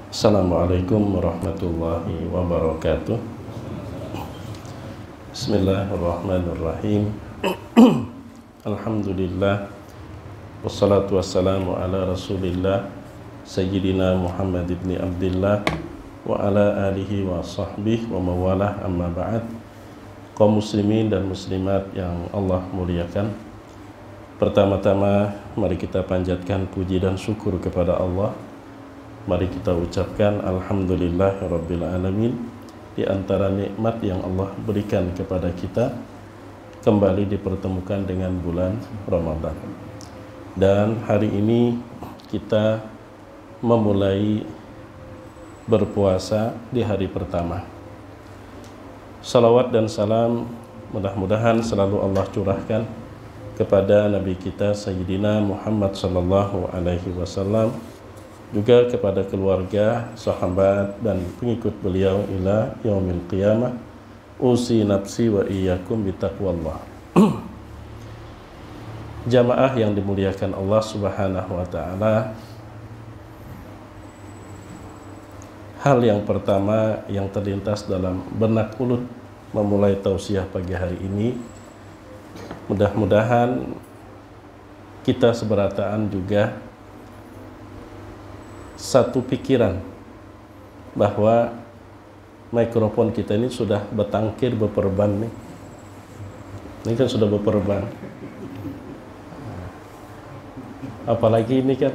Assalamualaikum warahmatullahi wabarakatuh. Bismillahirrahmanirrahim. Alhamdulillah. Wassalatu wassalamu ala rasulillah Sayyidina Muhammad ibn Abdillah wa ala alihi wa sahbihi wa mawalah, amma ba'd. Kaum muslimin dan muslimat yang Allah muliakan, pertama-tama mari kita panjatkan puji dan syukur kepada Allah. Mari kita ucapkan alhamdulillahirabbil alamin. Di antara nikmat yang Allah berikan kepada kita, kembali dipertemukan dengan bulan Ramadan. Dan hari ini kita memulai berpuasa di hari pertama. Salawat dan salam mudah-mudahan selalu Allah curahkan kepada Nabi kita Sayyidina Muhammad sallallahu alaihi wasallam, juga kepada keluarga, sahabat dan pengikut beliau ila yaumil qiyamah. Usi nafsi wa iyyakum bitaqwallah. Jamaah yang dimuliakan Allah Subhanahu wa taala, hal yang pertama yang terlintas dalam benak ulun memulai tausiah pagi hari ini, mudah-mudahan kita seberataan juga satu pikiran bahwa mikrofon kita ini sudah bertangkir, beperban nih. Ini kan sudah beperban. Apalagi ini kan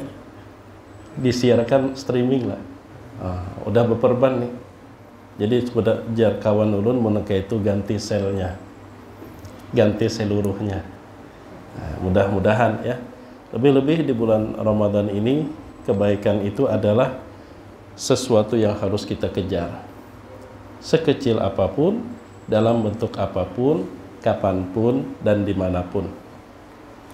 disiarkan streaming lah. Udah beperban nih. Jadi sudah jar kawan ulun menekai itu ganti selnya, ganti seluruhnya. Mudah-mudahan ya. Lebih-lebih di bulan Ramadan ini, kebaikan itu adalah sesuatu yang harus kita kejar. Sekecil apapun, dalam bentuk apapun, kapanpun, dan dimanapun.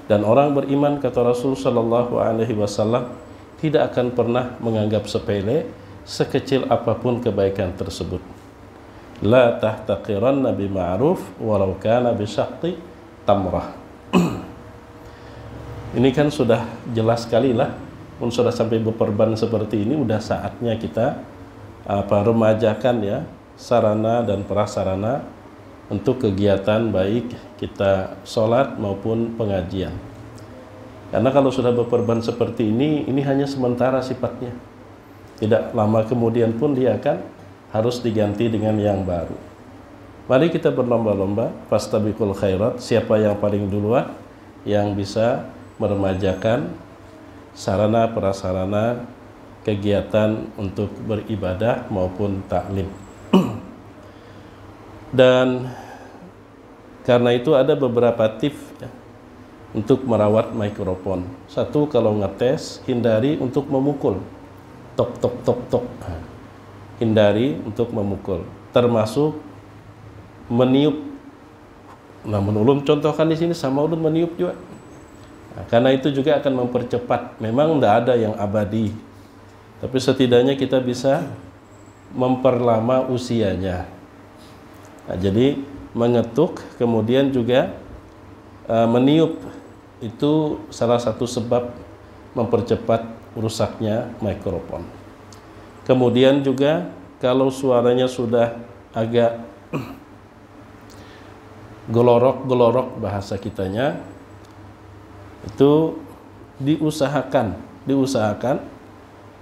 Dan orang beriman, kata Rasul sallallahu alaihi wasallam, tidak akan pernah menganggap sepele sekecil apapun kebaikan tersebut. La tahtaqiranna bima'ruf walau kana bisyaqqi tamrah. Ini kan sudah jelas sekali lah. Pun sudah sampai beperban seperti ini, udah saatnya kita remajakan ya sarana dan prasarana untuk kegiatan baik kita sholat maupun pengajian. Karena kalau sudah beperban seperti ini hanya sementara sifatnya. Tidak lama kemudian pun dia akan harus diganti dengan yang baru. Mari kita berlomba-lomba, fastabiqul khairat, siapa yang paling duluan yang bisa meremajakan sarana prasarana kegiatan untuk beribadah maupun taklim. Dan karena itu ada beberapa tips ya, untuk merawat mikrofon. Satu, kalau ngetes hindari untuk memukul, tok tok tok tok. Hindari untuk memukul, termasuk meniup. Namun ulun contohkan di sini sama ulun meniup juga. Karena itu juga akan mempercepat. Memang tidak ada yang abadi, tapi setidaknya kita bisa memperlama usianya. Jadi mengetuk kemudian juga meniup itu salah satu sebab mempercepat rusaknya mikrofon. Kemudian juga kalau suaranya sudah agak gelorok-gelorok bahasa kitanya, itu diusahakan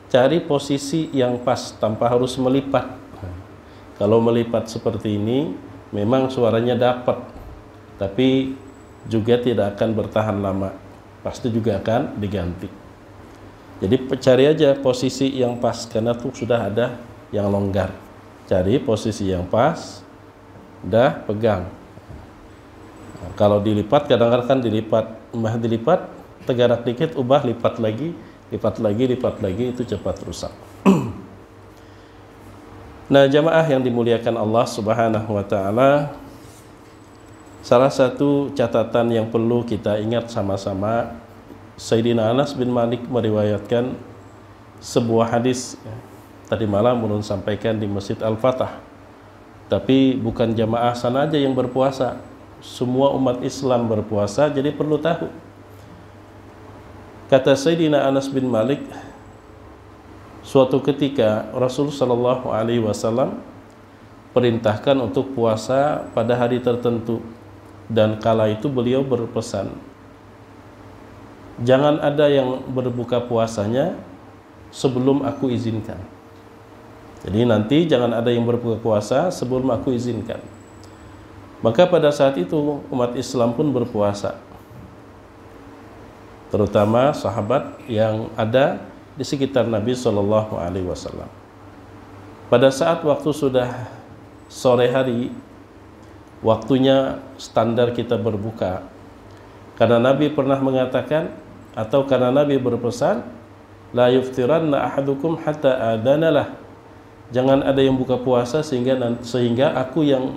cari posisi yang pas tanpa harus melipat. Kalau melipat seperti ini memang suaranya dapat, tapi juga tidak akan bertahan lama, pasti juga akan diganti. Jadi cari aja posisi yang pas, karena tuh sudah ada yang longgar. Cari posisi yang pas, udah pegang. Kalau dilipat, kadang-kadang dilipat, tegarak dikit, ubah, lipat lagi, itu cepat rusak. Nah, jamaah yang dimuliakan Allah Subhanahu wa taala, salah satu catatan yang perlu kita ingat sama-sama, Sayyidina Anas bin Malik meriwayatkan sebuah hadis. Tadi malam ulun sampaikan di Masjid Al-Fatah. Tapi bukan jamaah sana aja yang berpuasa, semua umat Islam berpuasa, jadi perlu tahu. Kata Sayyidina Anas bin Malik, Suatu ketika Rasul Shallallahu Alaihi Wasallam perintahkan untuk puasa pada hari tertentu, dan kala itu beliau berpesan, jangan ada yang berbuka puasanya sebelum aku izinkan. Jadi nanti jangan ada yang berbuka puasa sebelum aku izinkan. Maka pada saat itu umat Islam pun berpuasa, terutama sahabat yang ada di sekitar Nabi Shallallahu Alaihi Wasallam. Pada saat waktu sudah sore hari, waktunya standar kita berbuka, karena Nabi pernah mengatakan, atau karena Nabi berpesan, la yuftiranna ahadukum hatta adanalah, jangan ada yang buka puasa sehingga aku yang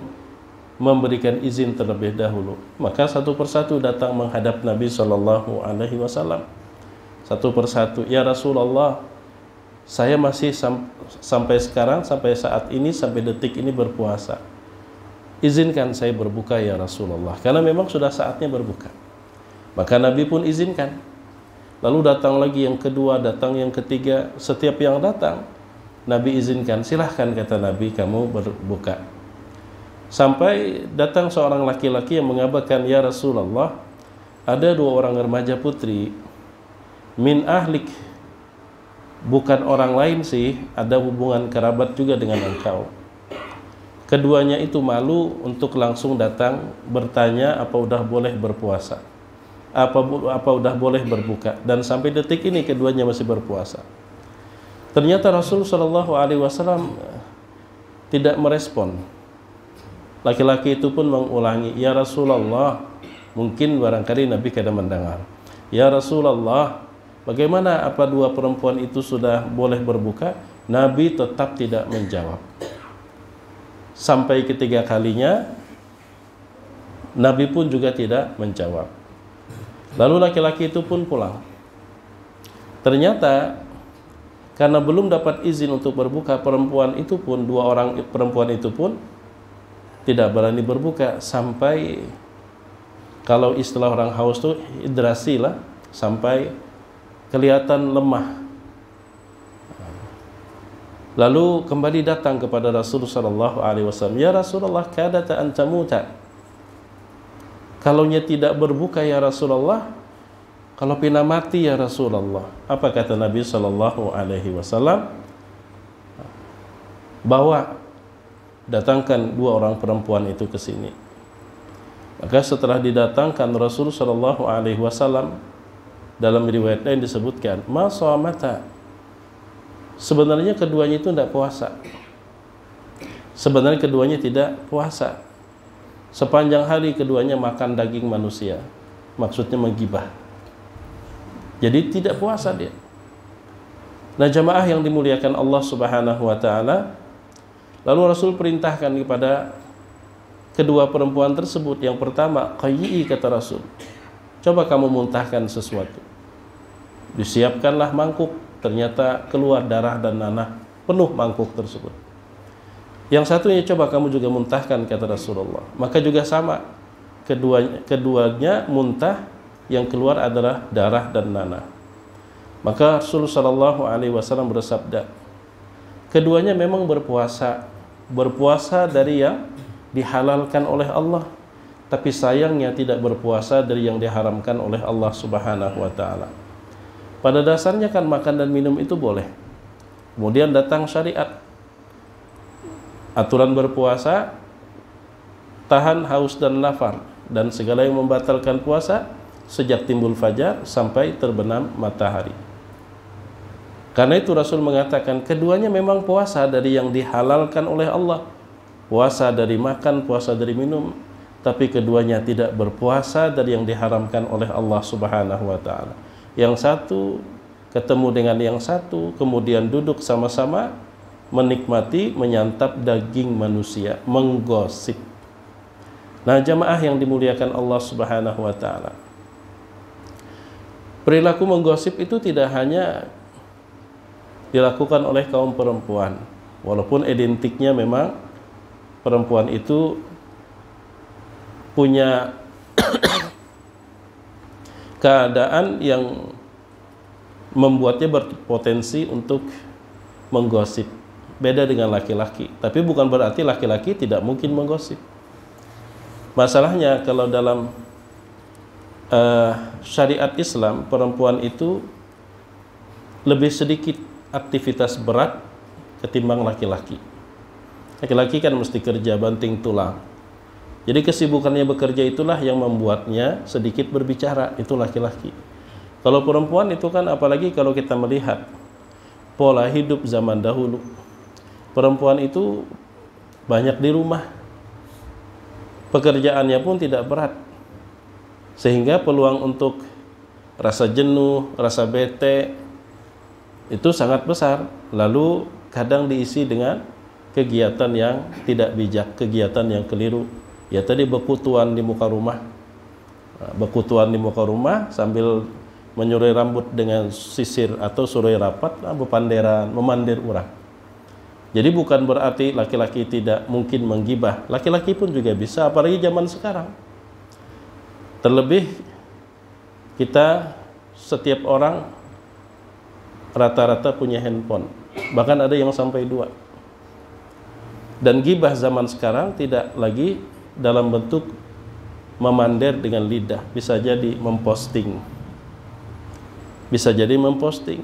memberikan izin terlebih dahulu. Maka satu persatu datang menghadap Nabi Shallallahu Alaihi Wasallam. Satu persatu, ya Rasulullah, saya masih sampai sekarang, sampai saat ini, sampai detik ini berpuasa. Izinkan saya berbuka ya Rasulullah, karena memang sudah saatnya berbuka. Maka Nabi pun izinkan. Lalu datang lagi yang kedua, datang yang ketiga. Setiap yang datang Nabi izinkan, silahkan kata Nabi, kamu berbuka. Sampai datang seorang laki-laki yang mengabarkan, ya Rasulullah, ada 2 orang remaja putri, min ahlik, bukan orang lain sih, ada hubungan kerabat juga dengan engkau. Keduanya itu malu untuk langsung datang bertanya apa udah boleh berpuasa, apa udah boleh berbuka, dan sampai detik ini keduanya masih berpuasa. Ternyata Rasul Shallallahu Alaihi Wasallam tidak merespon. Laki-laki itu pun mengulangi, ya Rasulullah, mungkin barangkali Nabi kadang mendengar, ya Rasulullah, bagaimana apa 2 perempuan itu sudah boleh berbuka? Nabi tetap tidak menjawab. Sampai ketiga kalinya Nabi pun juga tidak menjawab. Lalu laki-laki itu pun pulang. Ternyata karena belum dapat izin untuk berbuka, perempuan itu pun, 2 orang perempuan itu pun tidak berani berbuka, sampai kalau istilah orang haus itu hidrasi lah, sampai kelihatan lemah. Lalu kembali datang kepada Rasulullah Shallallahu Alaihi Wasallam, ya Rasulullah, kadata an tamuta, kalaunya tidak berbuka ya Rasulullah, kalau pina mati ya Rasulullah. Apa kata Nabi Shallallahu Alaihi Wasallam? Bawa, datangkan 2 orang perempuan itu ke sini. Maka setelah didatangkan, Rasul Shallallahu Alaihi Wasallam, dalam riwayat lain disebutkan, ma shomata, sebenarnya keduanya itu tidak puasa. Sebenarnya keduanya tidak puasa. Sepanjang hari keduanya makan daging manusia, maksudnya menggibah. Jadi tidak puasa dia. Nah, jamaah yang dimuliakan Allah Subhanahu wa taala, lalu Rasul perintahkan kepada kedua perempuan tersebut. Yang pertama, qayyi, kata Rasul, coba kamu muntahkan sesuatu. Disiapkanlah mangkuk, ternyata keluar darah dan nanah, penuh mangkuk tersebut. Yang satunya, coba kamu juga muntahkan, kata Rasulullah. Maka juga sama, keduanya muntah, yang keluar adalah darah dan nanah. Maka Rasulullah Shallallahu Alaihi Wasallam bersabda, keduanya memang berpuasa dari yang dihalalkan oleh Allah, tapi sayangnya tidak berpuasa dari yang diharamkan oleh Allah Subhanahu wa taala. Pada dasarnya kan makan dan minum itu boleh. Kemudian datang syariat, aturan berpuasa, tahan haus dan lapar, dan segala yang membatalkan puasa sejak timbul fajar sampai terbenam matahari. Karena itu Rasul mengatakan keduanya memang puasa dari yang dihalalkan oleh Allah, puasa dari makan, puasa dari minum, tapi keduanya tidak berpuasa dari yang diharamkan oleh Allah Subhanahu wa taala. Yang satu ketemu dengan yang satu, kemudian duduk sama-sama menikmati, menyantap daging manusia, menggosip. Nah, jamaah yang dimuliakan Allah Subhanahu wa taala, perilaku menggosip itu tidak hanya dilakukan oleh kaum perempuan, walaupun identiknya memang perempuan itu punya keadaan yang membuatnya berpotensi untuk menggosip. Beda dengan laki-laki. Tapi bukan berarti laki-laki tidak mungkin menggosip. Masalahnya kalau dalam syariat Islam, perempuan itu lebih sedikit aktivitas berat ketimbang laki-laki. Laki-laki kan mesti kerja banting tulang. Jadi kesibukannya bekerja itulah yang membuatnya sedikit berbicara, itu laki-laki. Kalau perempuan itu kan, apalagi kalau kita melihat pola hidup zaman dahulu, perempuan itu banyak di rumah, pekerjaannya pun tidak berat, sehingga peluang untuk rasa jenuh, rasa bete itu sangat besar. Lalu kadang diisi dengan kegiatan yang tidak bijak, kegiatan yang keliru. Ya tadi bekutuan di muka rumah, bekutuan di muka rumah sambil menyurai rambut dengan sisir atau surai rapat, bepanderan, memandir orang. Jadi bukan berarti laki-laki tidak mungkin menggibah, laki-laki pun juga bisa, apalagi zaman sekarang. Terlebih kita, setiap orang rata-rata punya handphone, bahkan ada yang sampai 2. Dan gibah zaman sekarang tidak lagi dalam bentuk memandir dengan lidah, bisa jadi memposting, bisa jadi memposting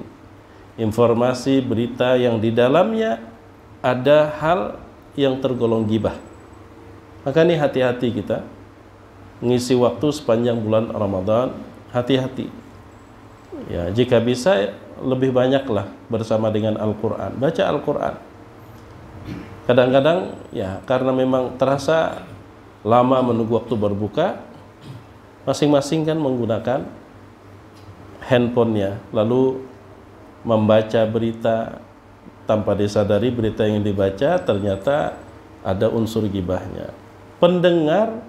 informasi berita yang di dalamnya ada hal yang tergolong gibah. Maka ini hati-hati kita ngisi waktu sepanjang bulan Ramadan, hati-hati. Ya, jika bisa lebih banyaklah bersama dengan Al-Quran, baca Al-Quran. Kadang-kadang ya karena memang terasa lama menunggu waktu berbuka, masing-masing kan menggunakan handphonenya, lalu membaca berita tanpa disadari berita yang dibaca ternyata ada unsur gibahnya. Pendengar,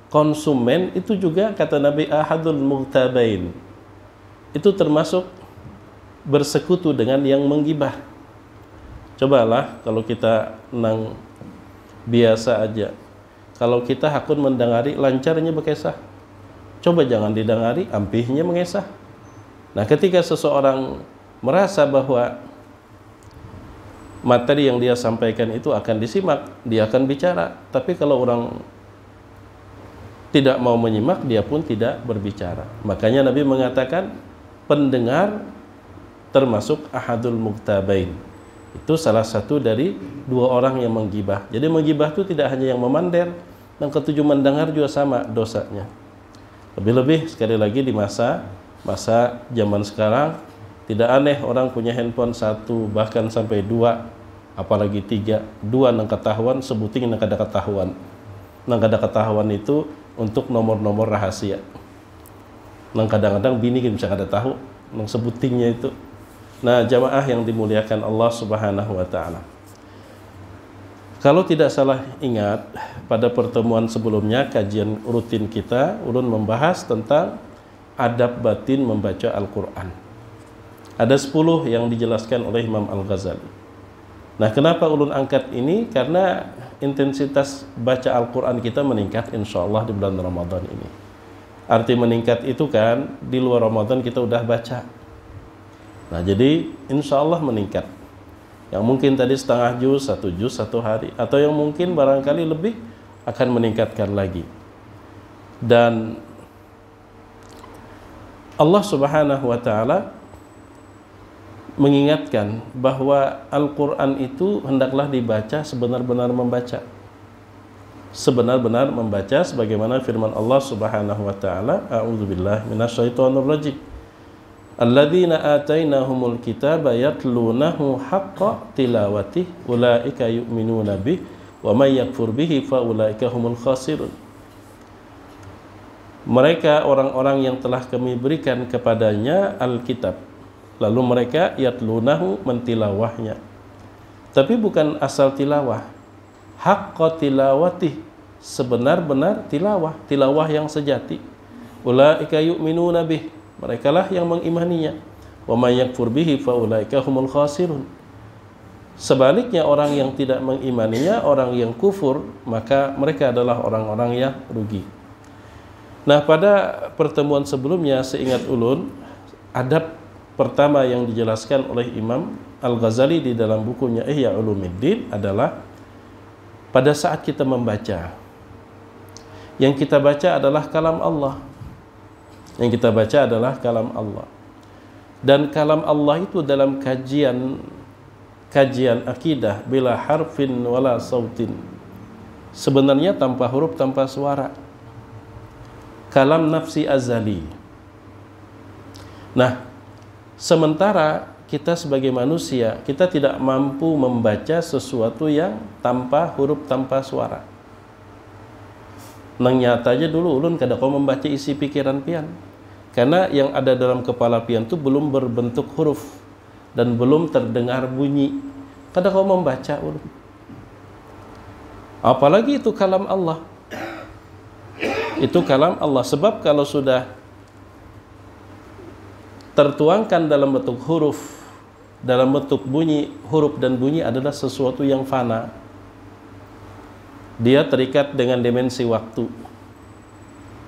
konsumen itu juga kata Nabi ahadul mughtabain, itu termasuk bersekutu dengan yang menggibah. Cobalah kalau kita nang biasa aja, kalau kita hakun mendengari lancarnya bekesah, coba jangan didengari ampihnya mengesah. Nah ketika seseorang merasa bahwa materi yang dia sampaikan itu akan disimak, dia akan bicara. Tapi kalau orang tidak mau menyimak, dia pun tidak berbicara. Makanya Nabi mengatakan pendengar termasuk ahadul mughtabain. Itu salah satu dari 2 orang yang menggibah. Jadi menggibah itu tidak hanya yang memandir, yang ketujuh mendengar juga sama dosanya. Lebih-lebih sekali lagi di masa zaman sekarang, tidak aneh orang punya handphone 1 bahkan sampai 2, apalagi 3. 2 nang ketahuan, sebutin nang kada ketahuan. Nang kada ketahuan itu untuk nomor-nomor rahasia. Nang kadang-kadang bini bisa kada tahu nang sebutingnya itu. Nah, jamaah yang dimuliakan Allah Subhanahu wa taala. Kalau tidak salah ingat, pada pertemuan sebelumnya kajian rutin kita ulun membahas tentang adab batin membaca Al-Qur'an. Ada 10 yang dijelaskan oleh Imam Al-Ghazali. Nah, kenapa ulun angkat ini? Karena intensitas baca Al-Quran kita meningkat insya Allah di bulan Ramadan ini. Arti meningkat itu kan di luar Ramadan kita udah baca. Nah, jadi insya Allah meningkat. Yang mungkin tadi setengah juz, 1 juz 1 hari, atau yang mungkin barangkali lebih akan meningkatkan lagi. Dan Allah Subhanahu wa taala mengingatkan bahwa Al-Quran itu hendaklah dibaca sebenar-benar membaca. Sebenar-benar membaca sebagaimana firman Allah Subhanahu wa taala, a'udzubillahi minasyaitonir rajim. Alladzina atainahumul kitaba yatlunahu haqqa tilawatih ulaika yu'minuna bih wa may yakfur bihi fa ulaika humul khasirun. Mereka orang-orang yang telah kami berikan kepadanya Alkitab, lalu mereka yatlunahu mentilawahnya. Tapi bukan asal tilawah, haqqa tilawatih, sebenar-benar tilawah, tilawah yang sejati. Ulaika yu'minuna bih, mereka lah yang mengimaninya. Wa may yakfur bihi fa ulaika humul khasirun. Sebaliknya orang yang tidak mengimaninya, orang yang kufur, maka mereka adalah orang-orang yang rugi. Nah, pada pertemuan sebelumnya seingat ulun, adab pertama yang dijelaskan oleh Imam Al-Ghazali di dalam bukunya Ihya Ulumuddin adalah pada saat kita membaca, yang kita baca adalah kalam Allah. Yang kita baca adalah kalam Allah. Dan kalam Allah itu dalam kajian akidah bila harfin wala sautin, sebenarnya tanpa huruf, tanpa suara. Kalam nafsi azali. Nah, sementara kita sebagai manusia, kita tidak mampu membaca sesuatu yang tanpa huruf, tanpa suara. Nang nyata aja dulu ulun kada kau membaca isi pikiran pian, karena yang ada dalam kepala pian itu belum berbentuk huruf dan belum terdengar bunyi. Kada kau membaca ulun, apalagi itu kalam Allah. Itu kalam Allah. Sebab kalau sudah tertuangkan dalam bentuk huruf, dalam bentuk bunyi, huruf dan bunyi adalah sesuatu yang fana. Dia terikat dengan dimensi waktu.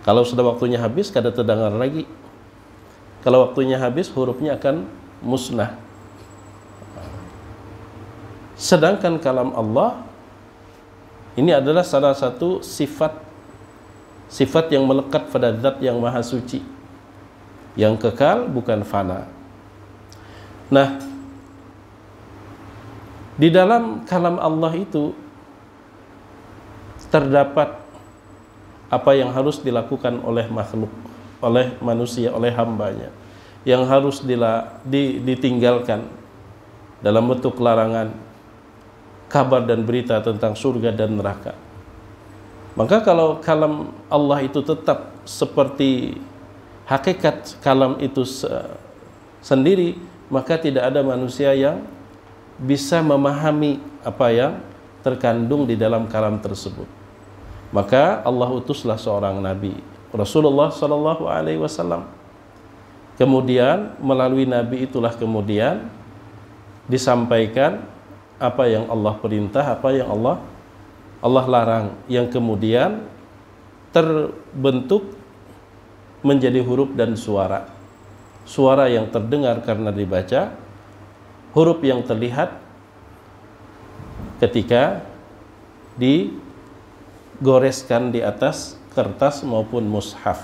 Kalau sudah waktunya habis, kada terdengar lagi. Kalau waktunya habis, hurufnya akan musnah. Sedangkan kalam Allah ini adalah salah satu sifat yang melekat pada zat yang maha suci, yang kekal, bukan fana. Nah, di dalam kalam Allah itu terdapat apa yang harus dilakukan oleh makhluk, oleh manusia, oleh hambanya, yang harus ditinggalkan dalam bentuk larangan, kabar dan berita tentang surga dan neraka. Maka kalau kalam Allah itu tetap seperti hakikat kalam itu sendiri, maka tidak ada manusia yang bisa memahami apa yang terkandung di dalam kalam tersebut. Maka Allah utuslah seorang nabi, Rasulullah sallallahu alaihi wasallam. Kemudian melalui nabi itulah kemudian disampaikan apa yang Allah perintah, apa yang Allah larang, yang kemudian terbentuk menjadi huruf dan suara. Suara yang terdengar karena dibaca, huruf yang terlihat ketika digoreskan di atas kertas maupun mushaf.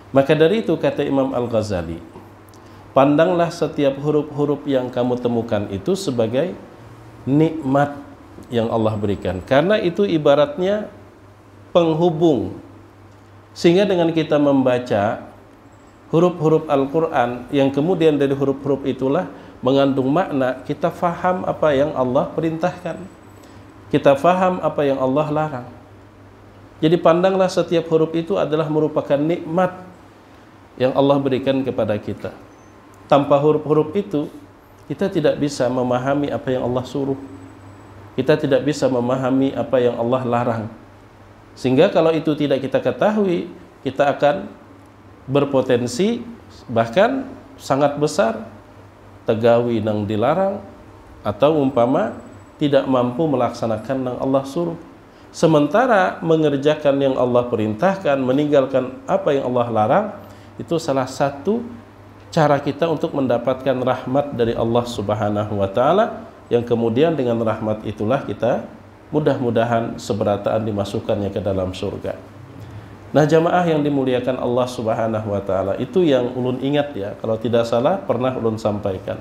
Maka dari itu kata Imam Al-Ghazali, pandanglah setiap huruf-huruf yang kamu temukan itu sebagai nikmat yang Allah berikan, karena itu ibaratnya penghubung, sehingga dengan kita membaca huruf-huruf Al-Quran yang kemudian dari huruf-huruf itulah mengandung makna, kita faham apa yang Allah perintahkan, kita faham apa yang Allah larang. Jadi pandanglah setiap huruf itu adalah merupakan nikmat yang Allah berikan kepada kita. Tanpa huruf-huruf itu kita tidak bisa memahami apa yang Allah suruh, kita tidak bisa memahami apa yang Allah larang. Sehingga kalau itu tidak kita ketahui, kita akan berpotensi bahkan sangat besar tegawi nang dilarang, atau umpama tidak mampu melaksanakan nang Allah suruh. Sementara mengerjakan yang Allah perintahkan, meninggalkan apa yang Allah larang, itu salah satu cara kita untuk mendapatkan rahmat dari Allah Subhanahu wa taala, yang kemudian dengan rahmat itulah kita mudah-mudahan seberataan dimasukkannya ke dalam surga. Nah, jamaah yang dimuliakan Allah Subhanahu wa taala, itu yang ulun ingat ya, kalau tidak salah pernah ulun sampaikan.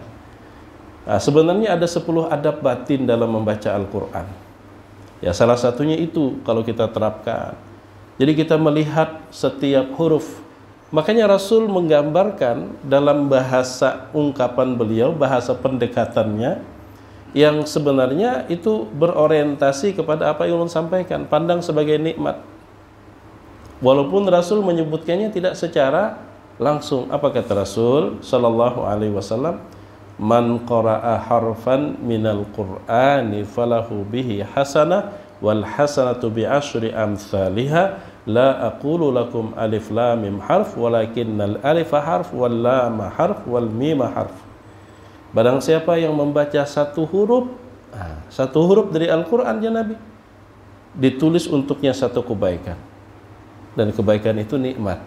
Nah, sebenarnya ada 10 adab batin dalam membaca Al-Qur'an. Ya, salah satunya itu kalau kita terapkan. Jadi kita melihat setiap huruf. Makanya Rasul menggambarkan dalam bahasa ungkapan beliau, bahasa pendekatannya, yang sebenarnya itu berorientasi kepada apa yang ulun sampaikan, pandang sebagai nikmat. Walaupun Rasul menyebutkannya tidak secara langsung. Apa kata Rasul sallallahu alaihi wasallam? Man qara'a harfan minal Qur'ani falahu bihi hasanah wal hasanatu bi asyri amsalihha la aqulu lakum alif lam mim harf walakinnal alifa harf wal lam harf wal mim harf. Barang siapa yang membaca satu huruf dari Al-Qur'an ya Nabi, ditulis untuknya satu kebaikan. Dan kebaikan itu nikmat.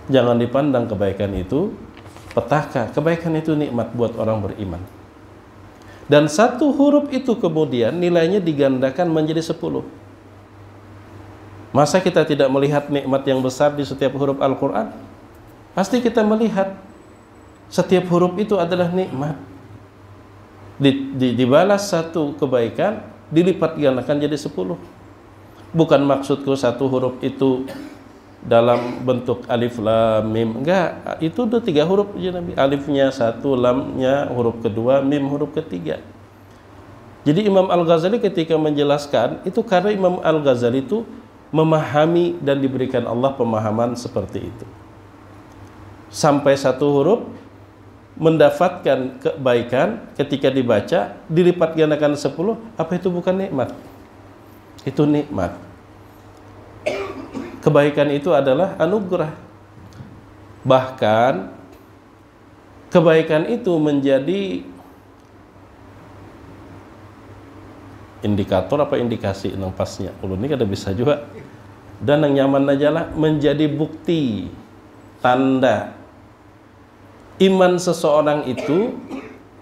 Jangan dipandang kebaikan itu petaka. Kebaikan itu nikmat buat orang beriman. Dan satu huruf itu kemudian nilainya digandakan menjadi 10. Masa kita tidak melihat nikmat yang besar di setiap huruf Al-Quran? Pasti kita melihat setiap huruf itu adalah nikmat. Dibalas satu kebaikan, dilipat gandakan jadi 10. Bukan maksudku satu huruf itu dalam bentuk alif lam mim, enggak, itu udah 3 huruf aja Nabi. Alifnya 1, lamnya huruf kedua, mim huruf ketiga. Jadi Imam Al-Ghazali ketika menjelaskan itu karena Imam Al-Ghazali itu memahami dan diberikan Allah pemahaman seperti itu. Sampai satu huruf mendapatkan kebaikan ketika dibaca dilipat gandakan 10, apa itu bukan nikmat? Itu nikmat. Kebaikan itu adalah anugerah. Bahkan kebaikan itu menjadi indikator apa indikasi nang pasnya. Kalau ini kada bisa juga. Dan yang nyaman aja lah menjadi bukti tanda iman seseorang itu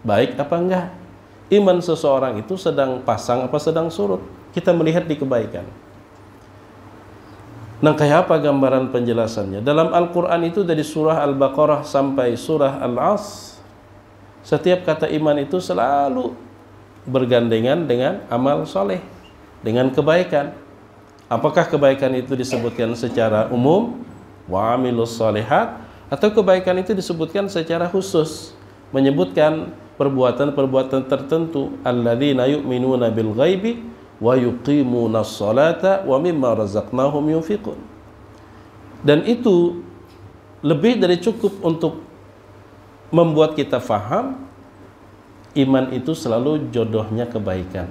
baik apa enggak. Iman seseorang itu sedang pasang apa sedang surut. Kita melihat di kebaikan. Nah, kayak apa gambaran penjelasannya? Dalam Al-Quran itu dari surah Al-Baqarah sampai surah Al-As, setiap kata iman itu selalu bergandengan dengan amal soleh, dengan kebaikan. Apakah kebaikan itu disebutkan secara umum, wa amilus solehat, atau kebaikan itu disebutkan secara khusus, menyebutkan perbuatan-perbuatan tertentu, alladzina yu'minuna bil ghaibi wa yuqimuna sholata wa mimma razaqnahum yunfiqun. Dan itu lebih dari cukup untuk membuat kita faham iman itu selalu jodohnya kebaikan.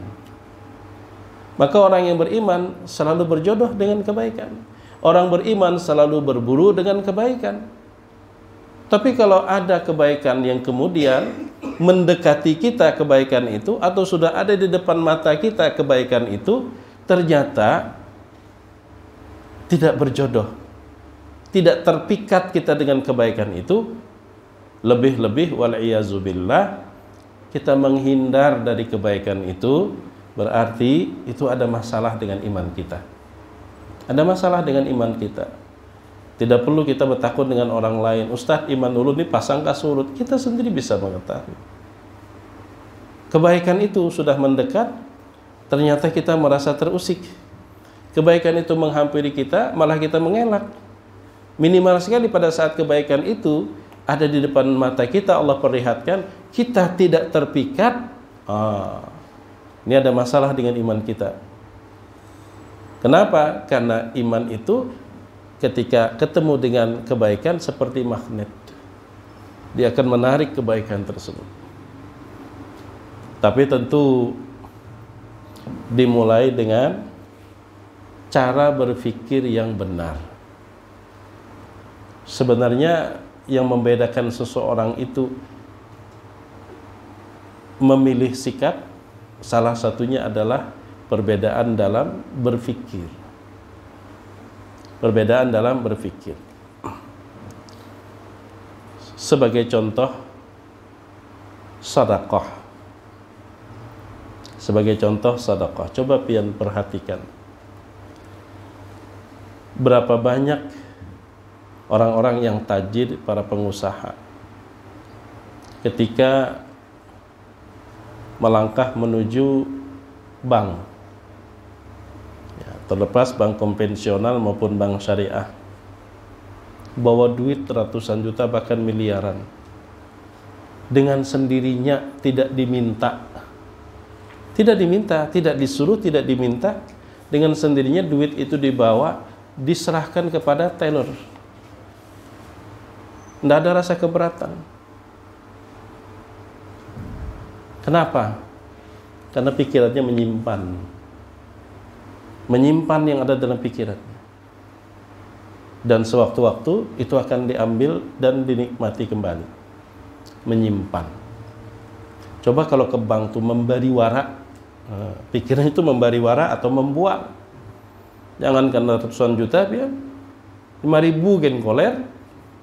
Maka orang yang beriman selalu berjodoh dengan kebaikan. Orang beriman selalu berburu dengan kebaikan. Tapi kalau ada kebaikan yang kemudian mendekati kita kebaikan itu, atau sudah ada di depan mata kita kebaikan itu, ternyata tidak berjodoh, tidak terpikat kita dengan kebaikan itu, lebih-lebih wal'iyazubillah kita menghindar dari kebaikan itu, berarti itu ada masalah dengan iman kita. Ada masalah dengan iman kita. Tidak perlu kita bertakut dengan orang lain. Ustadz, iman dulu nih pasang surut. Kita sendiri bisa mengetahui. Kebaikan itu sudah mendekat, ternyata kita merasa terusik. Kebaikan itu menghampiri kita, malah kita mengelak. Minimal sekali pada saat kebaikan itu ada di depan mata kita, Allah perlihatkan, kita tidak terpikat. Ini ada masalah dengan iman kita. Kenapa? Karena iman itu ketika ketemu dengan kebaikan seperti magnet, dia akan menarik kebaikan tersebut. Tapi tentu dimulai dengan cara berpikir yang benar. Sebenarnya yang membedakan seseorang itu memilih sikap, salah satunya adalah perbedaan dalam berpikir. Perbedaan dalam berpikir. Sebagai contoh, sedekah. Sebagai contoh sedekah. Coba pian perhatikan. Berapa banyak orang-orang yang tajir, para pengusaha, ketika melangkah menuju bank, terlepas bank konvensional maupun bank syariah, bawa duit ratusan juta bahkan miliaran, dengan sendirinya, tidak diminta, tidak disuruh, tidak diminta, dengan sendirinya duit itu dibawa, diserahkan kepada teller. Tidak ada rasa keberatan. Kenapa? Karena pikirannya menyimpan yang ada dalam pikirannya, dan sewaktu-waktu itu akan diambil dan dinikmati kembali. Menyimpan. Coba kalau ke bank tuh memberi wara, pikirannya itu memberi wara atau membuang. Jangan karena ratusan juta, ya 5.000 gen koler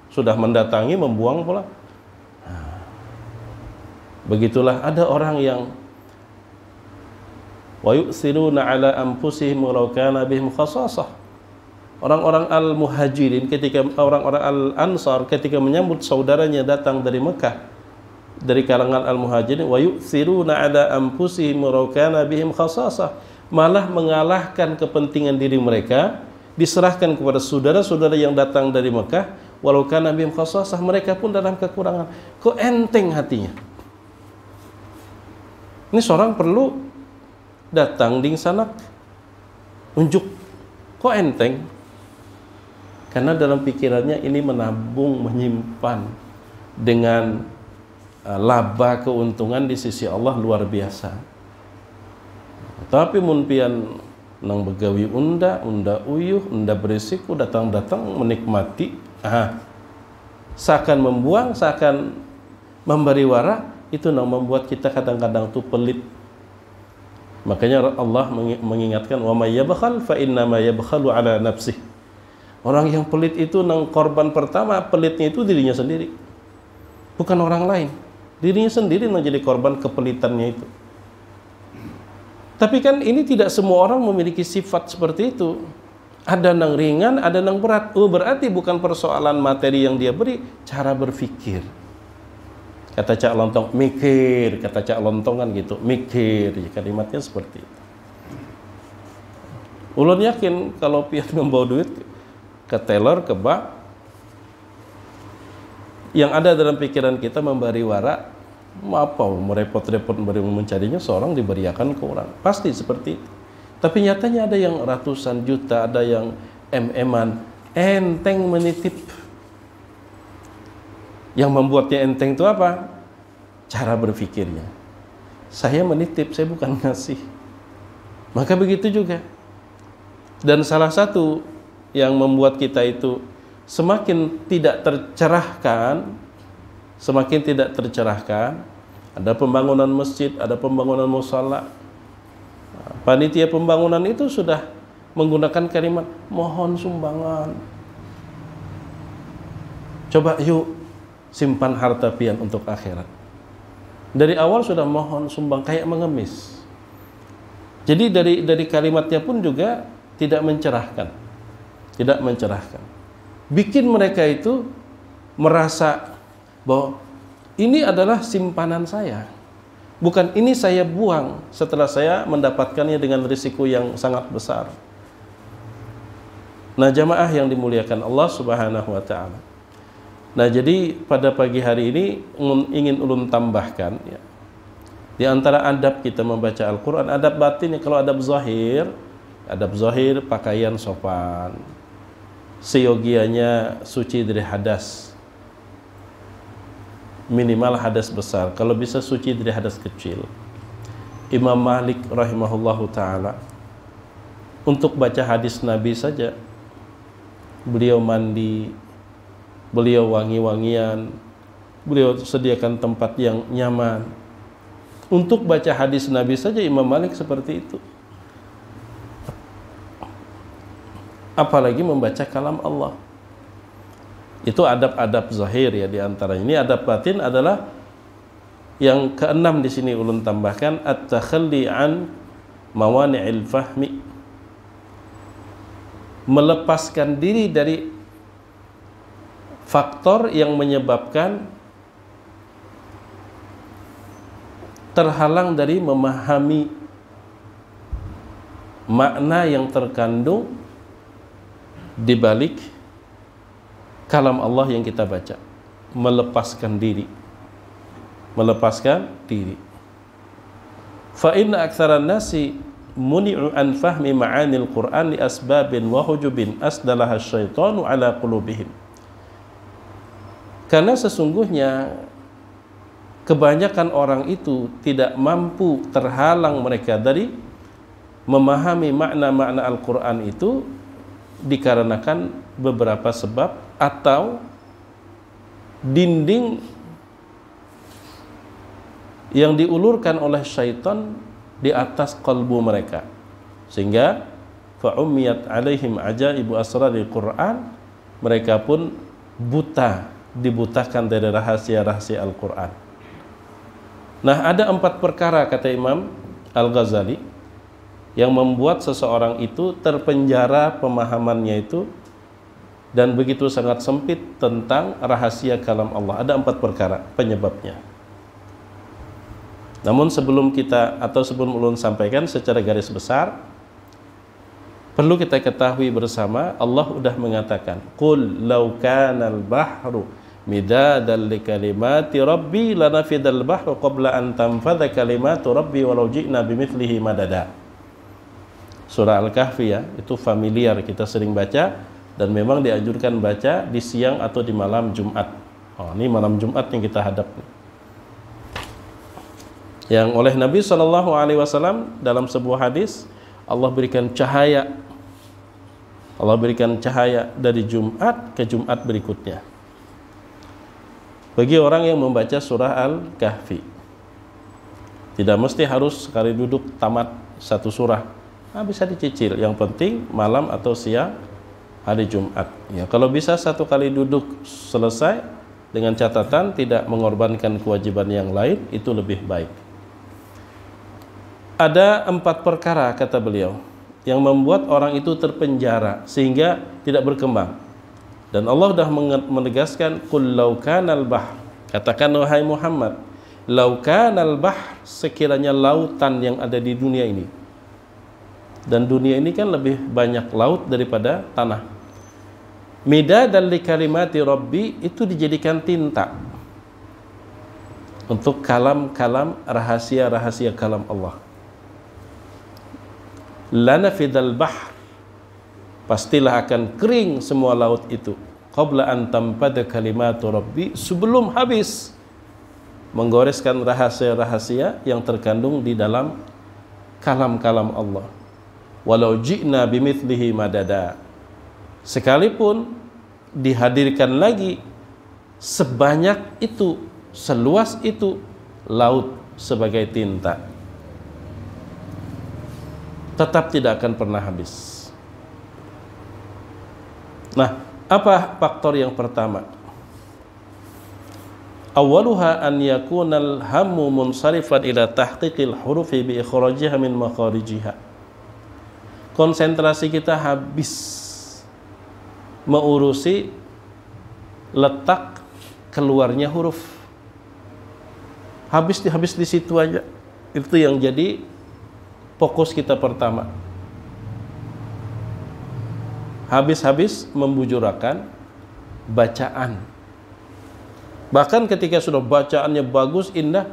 sudah mendatangi, membuang pula. Begitulah ada orang yang wa yu'thiruna ala anfusihim walau kana bihim khassasah. Orang-orang al-muhajirin ketika orang-orang al-ansar ketika menyambut saudaranya datang dari Mekah dari kalangan al-muhajirin, wa yu'thiruna ala anfusihim walau kana bihim khassasah, malah mengalahkan kepentingan diri mereka, diserahkan kepada saudara-saudara yang datang dari Mekah, walau kana bihim khassasah, mereka pun dalam kekurangan. Kok enteng hatinya? Ini seorang perlu datang di sana unjuk, kok enteng? Karena dalam pikirannya ini menabung, menyimpan dengan laba keuntungan di sisi Allah luar biasa. Tapi mun pian nang begawi unda uyuh, unda berisiko datang-datang menikmati, seakan membuang, seakan memberi wara, itu nang membuat kita kadang-kadang tuh pelit. Makanya Allah mengingatkan, wa may yabkhal fa innama yabkhalu ala nafsih. Orang yang pelit itu nang korban pertama pelitnya itu dirinya sendiri, bukan orang lain. Dirinya sendiri nang jadi korban kepelitannya itu. Tapi kan ini tidak semua orang memiliki sifat seperti itu. Ada nang ringan, ada nang berat. Berarti bukan persoalan materi yang dia beri, cara berpikir. Kata Cak Lontong, mikir. Kata Cak Lontong kan gitu, mikir. Kalimatnya seperti itu. Ulun yakin kalau pian membawa duit ke teller, ke bank, yang ada dalam pikiran kita memberi wara, apa merepot-repot mencarinya, seorang diberiakan ke orang, pasti seperti itu. Tapi nyatanya ada yang ratusan juta, ada yang em-eman, enteng menitip. Yang membuatnya enteng itu apa? Cara berpikirnya. Saya menitip, saya bukan ngasih. Maka begitu juga. Dan salah satu yang membuat kita itu semakin tidak tercerahkan, ada pembangunan masjid, ada pembangunan musala. Panitia pembangunan itu sudah menggunakan kalimat mohon sumbangan. Coba yuk simpan harta pian untuk akhirat. Dari awal sudah mohon sumbang, kayak mengemis. Jadi dari kalimatnya pun juga tidak mencerahkan. Bikin mereka itu merasa bahwa ini adalah simpanan saya, bukan ini saya buang setelah saya mendapatkannya dengan risiko yang sangat besar. Nah, jamaah yang dimuliakan Allah Subhanahu wa ta'ala. Nah, jadi pada pagi hari ini ingin ulun tambahkan ya, di antara adab kita membaca Al-Quran, adab batin. Kalau adab zahir pakaian sopan, seyogianya suci dari hadas, minimal hadas besar, kalau bisa suci dari hadas kecil. Imam Malik rahimahullahu ta'ala, untuk baca hadis Nabi saja beliau mandi, beliau wangi-wangian, beliau sediakan tempat yang nyaman. Untuk baca hadis Nabi saja Imam Malik seperti itu, apalagi membaca kalam Allah. Itu adab-adab zahir ya diantaranya. Ini adab batin adalah yang keenam di sini ulun tambahkan, at-takhalli an mawani'il fahmi, melepaskan diri dari faktor yang menyebabkan terhalang dari memahami makna yang terkandung di balik kalam Allah yang kita baca. Melepaskan diri. Fa inna aktsaran nasi muni'u an fahmi ma'anil Qur'an li asbabin wa hujubin asdalaha syaitanu ala qulubihim. Karena sesungguhnya kebanyakan orang itu tidak mampu, terhalang mereka dari memahami makna-makna Al-Quran itu dikarenakan beberapa sebab, atau dinding yang diulurkan oleh syaitan di atas kalbu mereka, sehingga fa'umiyat alaihim ajaibu asraril Quran, mereka pun buta, dibutakan dari rahasia-rahasia Al-Quran. Nah, ada 4 perkara kata Imam Al-Ghazali yang membuat seseorang itu terpenjara pemahamannya itu dan begitu sangat sempit tentang rahasia kalam Allah. Ada 4 perkara penyebabnya. Namun sebelum ulun sampaikan secara garis besar, perlu kita ketahui bersama, Allah sudah mengatakan, "Qul law kanal bahru midadan li kalimati rabbi lanafidal bahru qabla an tanfadha kalimatu rabbi walau ji'na bimithlihi madada." Surah Al-Kahfi ya, itu familiar, kita sering baca dan memang dianjurkan baca di siang atau di malam Jumat. Oh, ini malam Jumat yang kita hadapi. Yang oleh Nabi SAW dalam sebuah hadis, Allah berikan cahaya. Allah berikan cahaya dari Jumat ke Jumat berikutnya bagi orang yang membaca surah Al-Kahfi. Tidak mesti harus sekali duduk tamat satu surah. Bisa dicicil. Yang penting malam atau siang hari Jumat. Ya, kalau bisa satu kali duduk selesai dengan catatan tidak mengorbankan kewajiban yang lain, itu lebih baik. Ada 4 perkara kata beliau yang membuat orang itu terpenjara sehingga tidak berkembang. Dan Allah sudah menegaskan, "Qul law kanal bahr." Katakan wahai Muhammad, "Law kanal bahr," sekiranya lautan yang ada di dunia ini. Dan dunia ini kan lebih banyak laut daripada tanah. Midadan li kalimati rabbi, itu dijadikan tinta untuk kalam-kalam rahasia-rahasia kalam Allah. Lanafidal bahr, pastilah akan kering semua laut itu. Qabla an tanfadha kalimatu rabbi, sebelum habis menggoreskan rahasia-rahasia yang terkandung di dalam kalam-kalam Allah. Walau ji'na bimithlihi madada, sekalipun dihadirkan lagi sebanyak itu, seluas itu laut sebagai tinta, tetap tidak akan pernah habis. Nah, apa faktor yang pertama? Awaluha an yakunal hammu munsarifan ila tahqiqil hurufi bi ikhrajiha min makharijiha. Konsentrasi kita habis mengurusi letak keluarnya huruf. Habis di situ aja. Itu yang jadi fokus kita pertama. Habis-habis membujurakan bacaan. Bahkan ketika sudah bacaannya bagus, indah,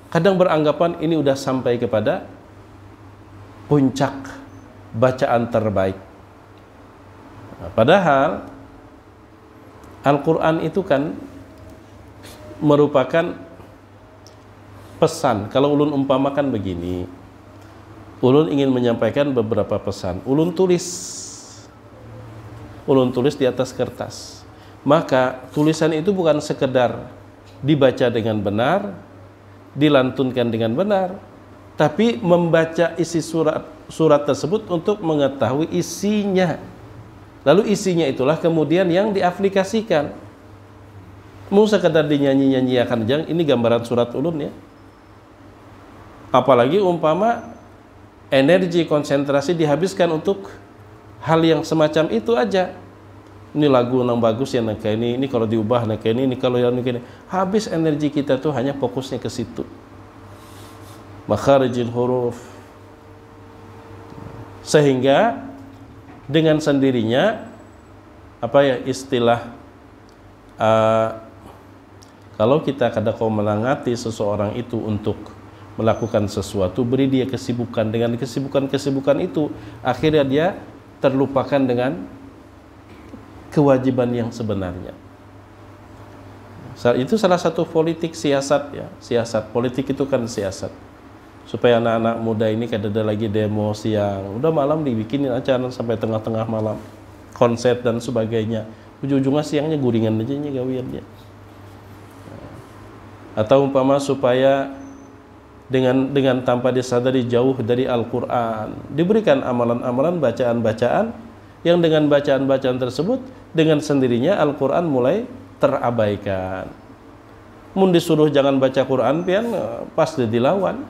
kadang beranggapan ini udah sampai kepada puncak bacaan terbaik. Padahal Al-Quran itu kan merupakan pesan. Kalau ulun umpamakan begini, ulun ingin menyampaikan beberapa pesan, ulun tulis di atas kertas. Maka tulisan itu bukan sekedar dibaca dengan benar, dilantunkan dengan benar, tapi membaca isi surat tersebut untuk mengetahui isinya. Lalu isinya itulah kemudian yang diaplikasikan. Mau sekedar dinyanyi-nyanyiakan aja, ini gambaran surat ulun ya. Apalagi umpama energi konsentrasi dihabiskan untuk hal yang semacam itu aja. Ini lagu yang bagus ya, nah kayak ini kalau diubah nah kayak ini kalau yang ini. Habis energi kita tuh hanya fokusnya ke situ. Makharijil huruf. Sehingga dengan sendirinya istilah kalau kita kadang melangati seseorang itu untuk melakukan sesuatu, beri dia kesibukan. Dengan kesibukan itu akhirnya dia terlupakan dengan kewajiban yang sebenarnya. Itu salah satu politik siasat ya. Siasat politik itu kan siasat. Supaya anak-anak muda ini kada ada lagi demo siang, udah malam dibikinin acara sampai tengah-tengah malam, konser dan sebagainya. Ujung-ujungnya siangnya guringan aja nya gawiannya. Atau umpama supaya dengan tanpa disadari jauh dari Al-Quran, diberikan amalan-amalan, bacaan-bacaan yang dengan bacaan-bacaan tersebut dengan sendirinya Al-Quran mulai terabaikan. Mun disuruh jangan baca Quran pian pasti dilawan.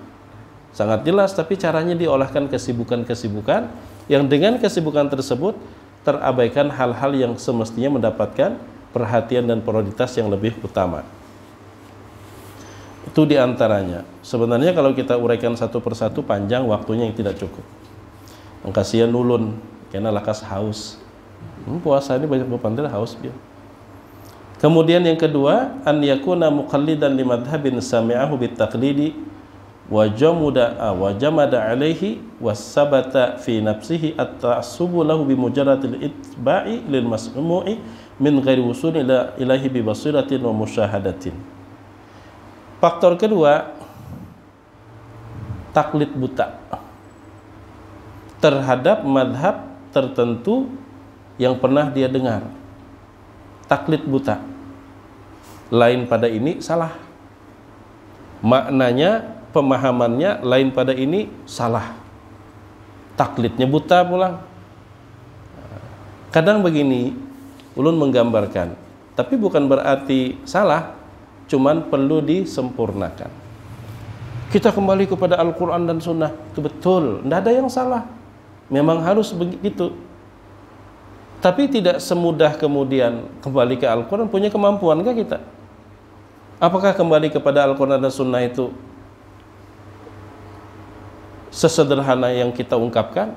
Sangat jelas, tapi caranya diolahkan kesibukan-kesibukan yang dengan kesibukan tersebut terabaikan hal-hal yang semestinya mendapatkan perhatian dan prioritas yang lebih utama. Itu diantaranya. Sebenarnya kalau kita uraikan satu persatu panjang waktunya yang tidak cukup. Kasihan nulun, karena lakas haus. Puasa ini banyak bepantil haus dia. Kemudian yang kedua, an yakuna muqallidan limadhhabin sami'ahu bitaqlidi wa jamada alaihi wasabata fi nafsihi at-ta'assubu lahu bimujarradil itba'i lil masmu'i min ghairi wusuli ilahi bi basiratin wa musyahadatin. Faktor kedua, taklid buta terhadap madhab tertentu yang pernah dia dengar. Taklid buta, lain pada ini salah, maknanya, pemahamannya lain pada ini salah, taklidnya buta pulang. Kadang begini, ulun menggambarkan, tapi bukan berarti salah, cuman perlu disempurnakan. Kita kembali kepada Al-Quran dan Sunnah, itu betul, tidak ada yang salah, memang harus begitu. Tapi tidak semudah kemudian kembali ke Al-Quran. Punya kemampuan kah kita? Apakah kembali kepada Al-Quran dan Sunnah itu sesederhana yang kita ungkapkan?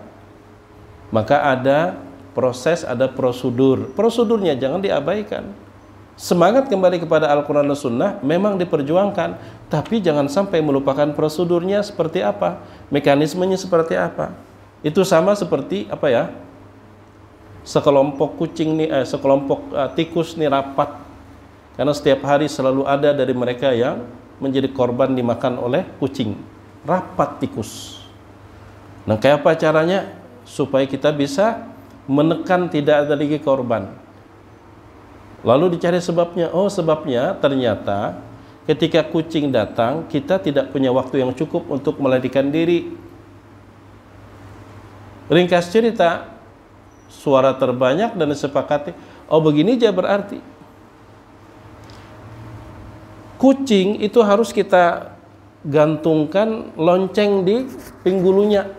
Maka ada proses, ada prosedur. Prosedurnya jangan diabaikan. Semangat kembali kepada Al-Quran dan Sunnah memang diperjuangkan, tapi jangan sampai melupakan prosedurnya seperti apa, mekanismenya seperti apa. Itu sama seperti apa ya? Sekelompok kucing nih, sekelompok tikus nih rapat, karena setiap hari selalu ada dari mereka yang menjadi korban dimakan oleh kucing. Rapat tikus. Nah, kayak apa caranya supaya kita bisa menekan tidak ada lagi korban? Lalu dicari sebabnya. Oh, sebabnya ternyata ketika kucing datang, kita tidak punya waktu yang cukup untuk melarikan diri. Ringkas cerita, suara terbanyak dan disepakati, oh begini aja berarti kucing itu harus kita gantungkan lonceng di pinggulunya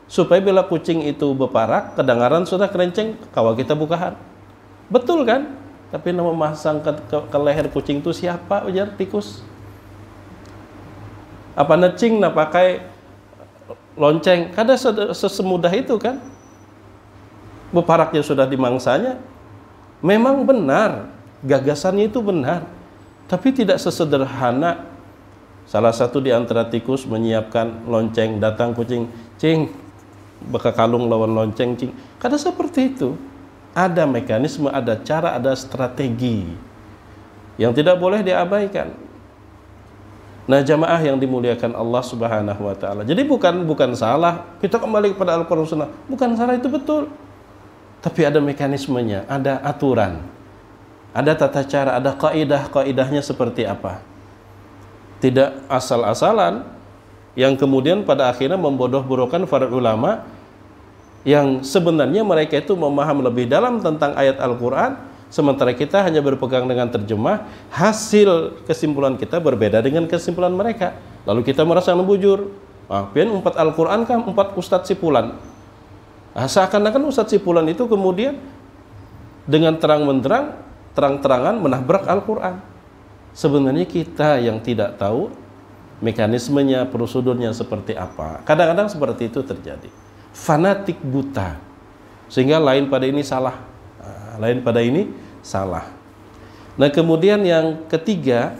supaya bila kucing itu beparak kedengaran sudah kerenceng kawal kita bukahan. Betul kan? Tapi nama masang ke leher kucing itu siapa? Ujar tikus. Apa necing nak pakai lonceng? Kada sesemudah itu kan? Beparaknya sudah dimangsanya. Memang benar, gagasannya itu benar, tapi tidak sesederhana salah satu di antara tikus menyiapkan lonceng, datang kucing, cing, baka kalung lawan lonceng, cing. Kada seperti itu. Ada mekanisme, ada cara, ada strategi yang tidak boleh diabaikan. Nah, jamaah yang dimuliakan Allah Subhanahu wa taala. Jadi bukan salah kita kembali kepada Al-Qur'an Sunnah. Bukan salah, itu betul. Tapi ada mekanismenya, ada aturan, ada tata cara, ada kaidah-kaidahnya seperti apa. Tidak asal-asalan yang kemudian pada akhirnya membodoh-bodohkan para ulama yang sebenarnya mereka itu memaham lebih dalam tentang ayat Al-Quran, sementara kita hanya berpegang dengan terjemah, hasil kesimpulan kita berbeda dengan kesimpulan mereka. Lalu kita merasa membujur. Pian umpat Al-Quran kan umpat Ustadz Sipulan. Seakan-akan Ustadz Sipulan itu kemudian dengan terang-terangan menabrak Al-Quran. Sebenarnya kita yang tidak tahu mekanismenya, prosedurnya seperti apa. Kadang-kadang seperti itu terjadi. Fanatik buta. Sehingga lain pada ini salah. Lain pada ini salah. Nah, kemudian yang ketiga,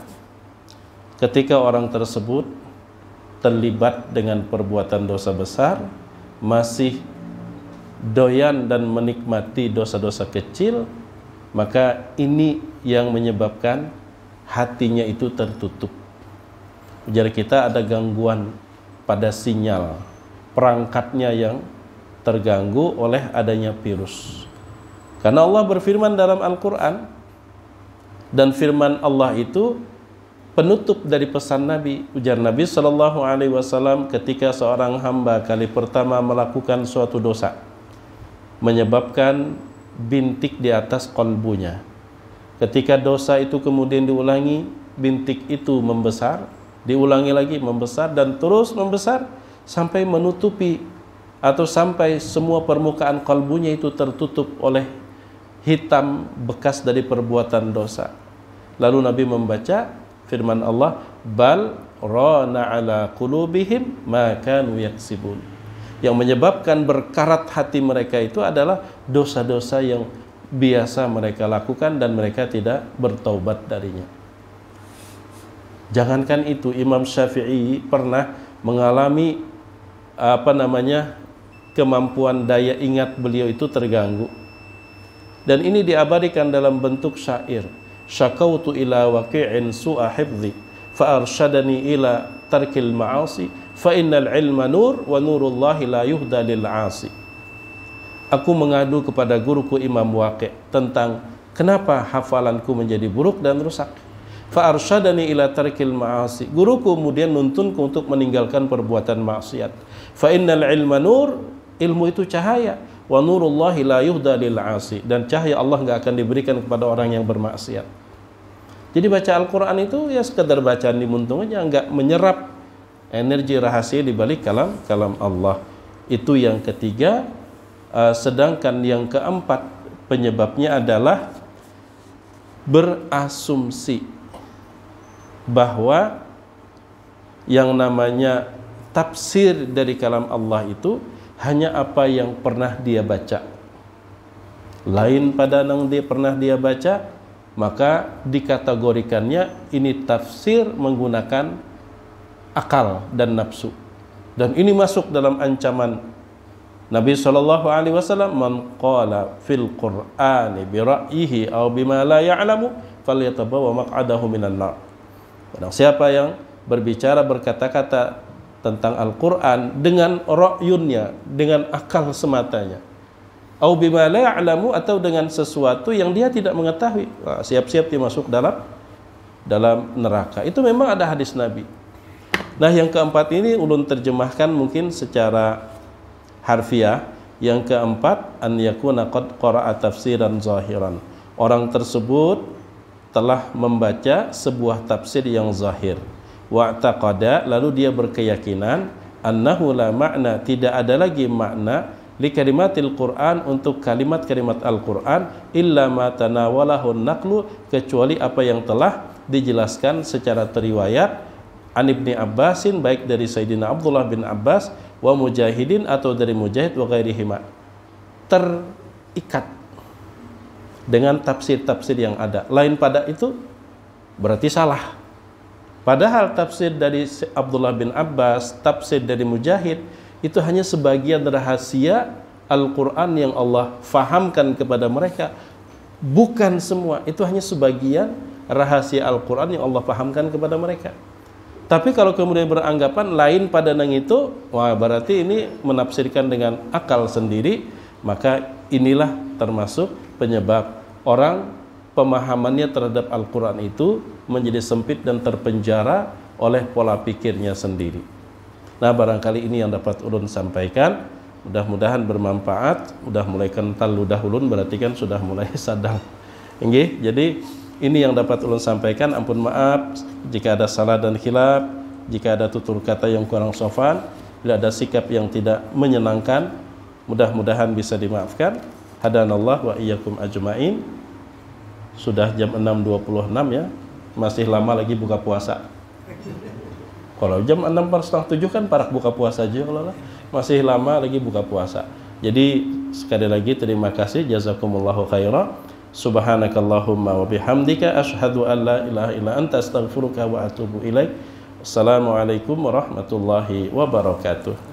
ketika orang tersebut terlibat dengan perbuatan dosa besar, masih doyan dan menikmati dosa-dosa kecil, maka ini yang menyebabkan hatinya itu tertutup. Ujar kita ada gangguan pada sinyal, perangkatnya yang terganggu oleh adanya virus. Karena Allah berfirman dalam Al-Quran, dan firman Allah itu penutup dari pesan Nabi. Ujar Nabi SAW, ketika seorang hamba kali pertama melakukan suatu dosa, menyebabkan bintik di atas kolbunya. Ketika dosa itu kemudian diulangi, bintik itu membesar, diulangi lagi membesar dan terus membesar sampai menutupi atau sampai semua permukaan kalbunya itu tertutup oleh hitam bekas dari perbuatan dosa. Lalu Nabi membaca firman Allah, bal rana ala qulubihim ma kanu yaksibun. Yang menyebabkan berkarat hati mereka itu adalah dosa-dosa yang biasa mereka lakukan dan mereka tidak bertaubat darinya. Jangankan itu, Imam Syafi'i pernah mengalami kemampuan daya ingat beliau itu terganggu. Dan ini diabadikan dalam bentuk syair. Syakautu ila waqi'in su'a hifdhi fa arsyadani ila tarkil ma'asi fa innal ilma nur wa nurullahi la yuhda lil 'asi. Aku mengadu kepada guruku Imam Waqi' tentang kenapa hafalanku menjadi buruk dan rusak. Fa arsyadani ila tarkil ma'asi. Guruku kemudian nuntunku untuk meninggalkan perbuatan maksiat. Fa innal ilma nur, ilmu itu cahaya. Wa nurullahi la yuhda lil 'asi, dan cahaya Allah enggak akan diberikan kepada orang yang bermaksiat. Jadi baca Al-Qur'an itu ya sekedar bacaan dimuntung aja, enggak menyerap energi rahasia di balik kalam Allah. Itu yang ketiga. Sedangkan yang keempat penyebabnya adalah berasumsi bahwa yang namanya tafsir dari kalam Allah itu hanya apa yang pernah dia baca. Lain pada yang pernah dia baca, maka dikategorikannya ini tafsir menggunakan akal dan nafsu. Dan ini masuk dalam ancaman Nabi SAW, man qala fil Qur'ani bi ra'yihi aw bima la ya'lamu falyatabawa maq'adahu minan nar. Barang siapa yang berkata-kata tentang Al-Qur'an dengan ra'yunnya, dengan akal sematanya, aw bima la ya'lamu, atau dengan sesuatu yang dia tidak mengetahui, siap-siap dia masuk dalam neraka. Itu memang ada hadis Nabi. Nah, yang keempat ini ulun terjemahkan mungkin secara harfiah. Yang keempat, an yakuna qad qara'a tafsiran zahiran. Orang tersebut telah membaca sebuah tafsir yang zahir. Wa taqada, lalu dia berkeyakinan annahu la ma'na, tidak ada lagi makna li kalimatil Qur'an, untuk kalimat-kalimat Al-Qur'an, illa ma tanawalahu naqlu, kecuali apa yang telah dijelaskan secara teriwayat an Ibni Abbasin, baik dari Sayyidina Abdullah bin Abbas, wa Mujahidin, atau dari Mujahid, wa ghairihima, terikat dengan tafsir-tafsir yang ada. Lain pada itu berarti salah. Padahal tafsir dari Abdullah bin Abbas, tafsir dari Mujahid, itu hanya sebagian rahasia Al-Quran yang Allah fahamkan kepada mereka. Bukan semua, itu hanya sebagian rahasia Al-Quran yang Allah fahamkan kepada mereka. Tapi kalau kemudian beranggapan lain pada nang itu, wah berarti ini menafsirkan dengan akal sendiri, maka inilah termasuk penyebab orang pemahamannya terhadap Al-Quran itu menjadi sempit dan terpenjara oleh pola pikirnya sendiri. Nah, barangkali ini yang dapat ulun sampaikan. Mudah-mudahan bermanfaat. Udah mulai kental ludah ulun, berarti kan sudah mulai sadang. Nggih, jadi ini yang dapat ulun sampaikan. Ampun maaf jika ada salah dan khilaf, jika ada tutur kata yang kurang sopan, bila ada sikap yang tidak menyenangkan, mudah-mudahan bisa dimaafkan. Hadanallah wa iyyakum ajmain. Sudah jam 6.26 ya. Masih lama lagi buka puasa. Kalau jam 6:06 kan parak buka puasa aja kalau lah. Masih lama lagi buka puasa. Jadi sekali lagi terima kasih, jazakumullahu khairan. Subhanakallahumma wa bihamdika asyhadu an la ilaha illa anta astaghfiruka wa atubu ilaik. Assalamualaikum warahmatullahi wabarakatuh.